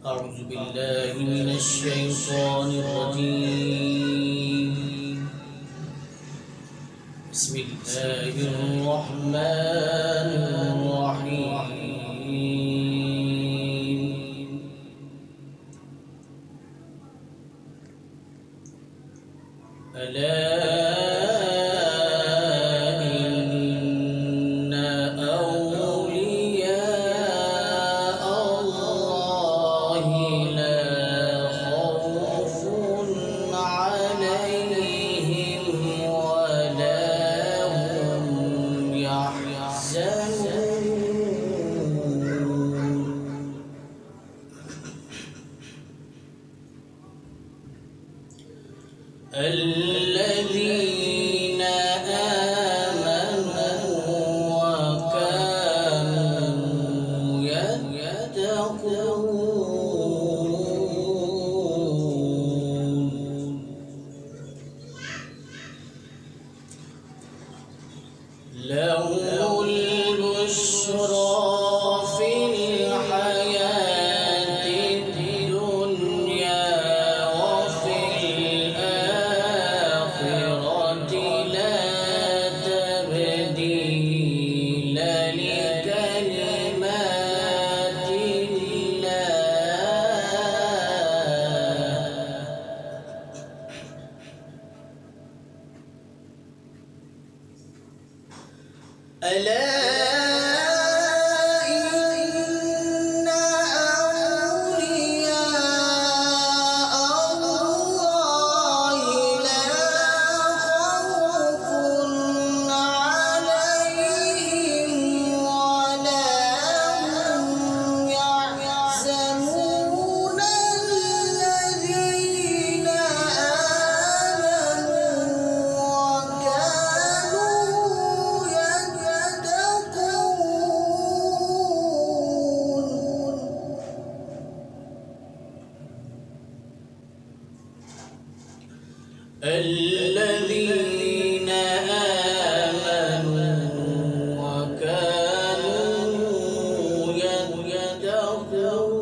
أعوذ بالله من الشيطان الرجيم. بسم الله الرحمن الرحيم. ألا إن أولياء الله لا خوف عليهم ولا هم يحزنون. الذين آمنوا وكانوا يتقون. لهم البشرى في الحياة الدنيا وفي الآخرة لا تبديل لكلمات الله. ألا إن أولياء الله لا خوف عليهم ولا هم يحزنون. الذين الذين آمنوا وكانوا يتقون.